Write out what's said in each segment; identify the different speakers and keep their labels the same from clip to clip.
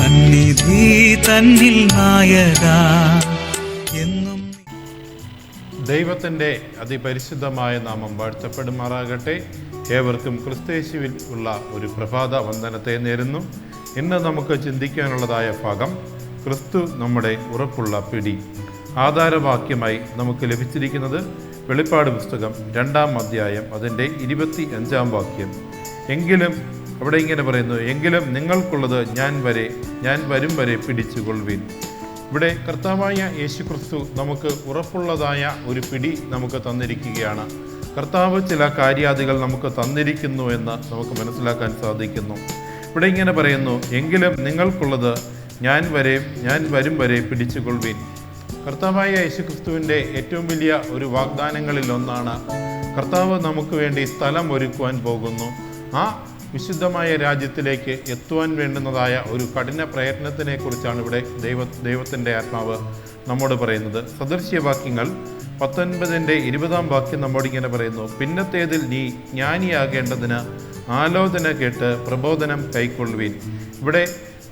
Speaker 1: സന്നിധി തന്നിൽ നായക എന്നും.
Speaker 2: ദൈവത്തിൻ്റെ അതിപരിശുദ്ധമായ നാമം വാഴ്ത്തപ്പെടുമാറാകട്ടെ. ഏവർക്കും ക്രിസ്തയേശുവിൽ ഉള്ള ഒരു പ്രഭാത വന്ദനത്തെ നേരുന്നു. ഇന്ന് നമുക്ക് ചിന്തിക്കാനുള്ളതായ ഭാഗം ക്രിസ്തു നമ്മുടെ ഉറപ്പുള്ള പിടി. ആധാരവാക്യമായി നമുക്ക് ലഭിച്ചിരിക്കുന്നത് വെളിപ്പാട് പുസ്തകം 2-ാം അധ്യായം അതിൻ്റെ 25-ാം വാക്യം. എങ്കിലും അവിടെ ഇങ്ങനെ പറയുന്നു, എങ്കിലും നിങ്ങൾക്കുള്ളത് ഞാൻ വരും വരെ പിടിച്ചുകൊള്ളുവിൻ. ഇവിടെ കർത്താവായ യേശു ക്രിസ്തു നമുക്ക് ഉറപ്പുള്ളതായ ഒരു പിടി നമുക്ക് തന്നിരിക്കുകയാണ്. കർത്താവ് ചില കാര്യാദികൾ നമുക്ക് തന്നിരിക്കുന്നു എന്ന് നമുക്ക് മനസ്സിലാക്കാൻ സാധിക്കുന്നു. ഇവിടെ ഇങ്ങനെ പറയുന്നു, എങ്കിലും നിങ്ങൾക്കുള്ളത് ഞാൻ വരും വരെ പിടിച്ചുകൊള്ളുവിൻ. കർത്താവായ യേശു ക്രിസ്തുവിൻ്റെ ഏറ്റവും വലിയ ഒരു വാഗ്ദാനങ്ങളിൽ ഒന്നാണ് കർത്താവ് നമുക്ക് വേണ്ടി സ്ഥലം ഒരുക്കുവാൻ പോകുന്നു. ആ വിശുദ്ധമായ രാജ്യത്തിലേക്ക് എത്തുവാൻ വേണ്ടുന്നതായ ഒരു കഠിന പ്രയത്നത്തിനെ കുറിച്ചാണ് ഇവിടെ ദൈവത്തിൻ്റെ ആത്മാവ് നമ്മോട് പറയുന്നത്. സദൃശ്യവാക്യങ്ങൾ 19-ന്റെ 20-ാം വാക്യം നമ്മോട് ഇങ്ങനെ പറയുന്നു, പിന്നത്തേതിൽ നീ ജ്ഞാനിയാകേണ്ടതിന് ആലോചന കേട്ട് പ്രബോധനം കൈക്കൊള്ളുവിൻ. ഇവിടെ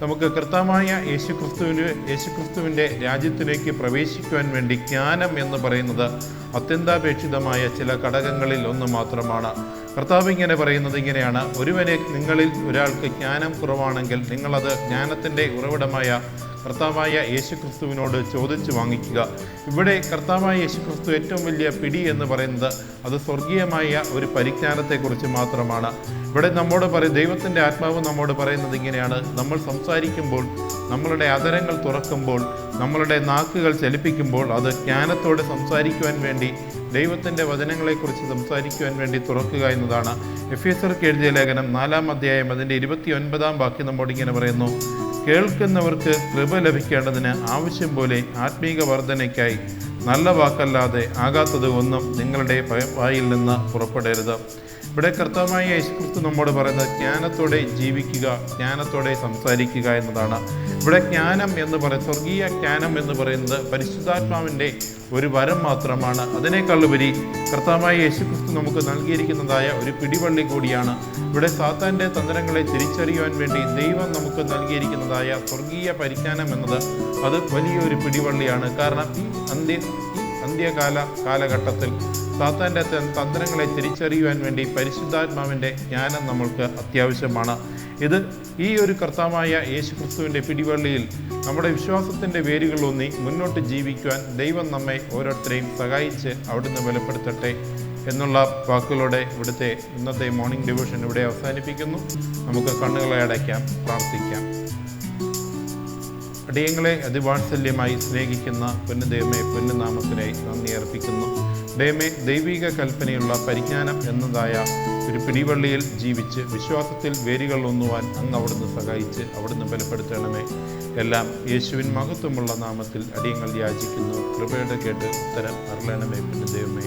Speaker 2: നമുക്ക് കർത്താവായ യേശുക്രിസ്തുവിൻ്റെ രാജ്യത്തിലേക്ക് പ്രവേശിക്കുവാൻ വേണ്ടി ജ്ഞാനം എന്ന് പറയുന്നത് അത്യന്താപേക്ഷിതമായ ചില ഘടകങ്ങളിൽ ഒന്ന് മാത്രമാണ്. കർത്താവ് ഇങ്ങനെ പറയുന്നത് ഇങ്ങനെയാണ്, നിങ്ങളിൽ ഒരാൾക്ക് ജ്ഞാനം കുറവാണെങ്കിൽ നിങ്ങളത് ജ്ഞാനത്തിൻ്റെ ഉറവിടമായ കർത്താവായ യേശുക്രിസ്തുവിനോട് ചോദിച്ചു വാങ്ങിക്കുക. ഇവിടെ കർത്താവായ യേശുക്രിസ്തു ഏറ്റവും വലിയ പിടി എന്ന് പറയുന്നത് അത് സ്വർഗീയമായ ഒരു പരിജ്ഞാനത്തെക്കുറിച്ച് മാത്രമാണ്. ഇവിടെ ദൈവത്തിൻ്റെ ആത്മാവ് നമ്മോട് പറയുന്നത് ഇങ്ങനെയാണ്, നമ്മൾ സംസാരിക്കുമ്പോൾ, നമ്മളുടെ അധരങ്ങൾ തുറക്കുമ്പോൾ, നമ്മളുടെ നാക്കുകൾ ചലിപ്പിക്കുമ്പോൾ അത് ജ്ഞാനത്തോടെ സംസാരിക്കുവാൻ വേണ്ടി, ദൈവത്തിൻ്റെ വചനങ്ങളെക്കുറിച്ച് സംസാരിക്കുവാൻ വേണ്ടി തുറക്കുക എന്നതാണ്. എഫേസ്യർക്ക് എഴുതിയ ലേഖനം 4-ാം അധ്യായം അതിൻ്റെ 29-ാം വാക്യം നമ്മോട് ഇങ്ങനെ പറയുന്നു, കേൾക്കുന്നവർക്ക് കൃപ ലഭിക്കേണ്ടതിന് ആവശ്യം പോലെ ആത്മീക വർധനയ്ക്കായി നല്ല വാക്കല്ലാതെ ആകാത്തത് ഒന്നും നിങ്ങളുടെ വായിൽ നിന്ന് പുറപ്പെടരുത്. ഇവിടെ കർത്താവായ യേശുക്രിസ്തു നമ്മോട് പറയുന്നത് ജ്ഞാനത്തോടെ ജീവിക്കുക, ജ്ഞാനത്തോടെ സംസാരിക്കുക എന്നതാണ്. ഇവിടെ ജ്ഞാനം എന്ന് സ്വർഗീയ ജ്ഞാനം എന്ന് പറയുന്നത് പരിശുദ്ധാത്മാവിൻ്റെ ഒരു വരം മാത്രമാണ്. അതിനേക്കാളുപരി കർത്താവായ യേശുക്രിസ്തു നമുക്ക് നൽകിയിരിക്കുന്നതായ ഒരു പിടിവള്ളി കൂടിയാണ്. ഇവിടെ സാത്താൻ്റെ തന്ത്രങ്ങളെ തിരിച്ചറിയുവാൻ വേണ്ടി ദൈവം നമുക്ക് നൽകിയിരിക്കുന്നതായ സ്വർഗീയ പരിജ്ഞാനം എന്നത് അത് വലിയൊരു പിടിവള്ളിയാണ്. കാരണം ഈ കാലഘട്ടത്തിൽ സാത്താൻ്റെ തന്ത്രങ്ങളെ തിരിച്ചറിയുവാൻ വേണ്ടി പരിശുദ്ധാത്മാവിൻ്റെ ജ്ഞാനം നമ്മൾക്ക് അത്യാവശ്യമാണ്. ഈ ഒരു കർത്താവായ യേശുക്രിസ്തുവിൻ്റെ പിടിവള്ളിയിൽ നമ്മുടെ വിശ്വാസത്തിൻ്റെ വേരുകളൊന്നി മുന്നോട്ട് ജീവിക്കുവാൻ ദൈവം നമ്മെ ഓരോരുത്തരെയും സഹായിച്ച് അവിടുന്ന് ബലപ്പെടുത്തട്ടെ എന്നുള്ള വാക്കുകളോടെ ഇന്നത്തെ മോർണിംഗ് ഡിവോഷൻ ഇവിടെ അവസാനിപ്പിക്കുന്നു. നമുക്ക് കണ്ണുകളെ അടയ്ക്കാം, പ്രാർത്ഥിക്കാം. അടിയങ്ങളെ അതിവാത്സല്യമായി സ്നേഹിക്കുന്ന പൊന്നുദൈവമേ, പൊന്നുനാമത്തിനായി നന്ദി അർപ്പിക്കുന്നു. ദൈവിക കൽപ്പനയുള്ള പരിജ്ഞാനം എന്നതായ ഒരു പിടിവള്ളിയിൽ ജീവിച്ച് വിശ്വാസത്തിൽ വേരുകൾ ഒന്നുവാൻ അങ്ങ് അവിടുന്ന് സഹായിച്ച് അവിടുന്ന് ബലപ്പെടുത്തണമേ. എല്ലാം യേശുവിൻ മഹത്വമുള്ള നാമത്തിൽ അടിയങ്ങൾ യാചിക്കുന്നു. കൃപയുടെ കേട്ട് ഉത്തരം അരുളണമേ പൊന്നുദൈവമേ.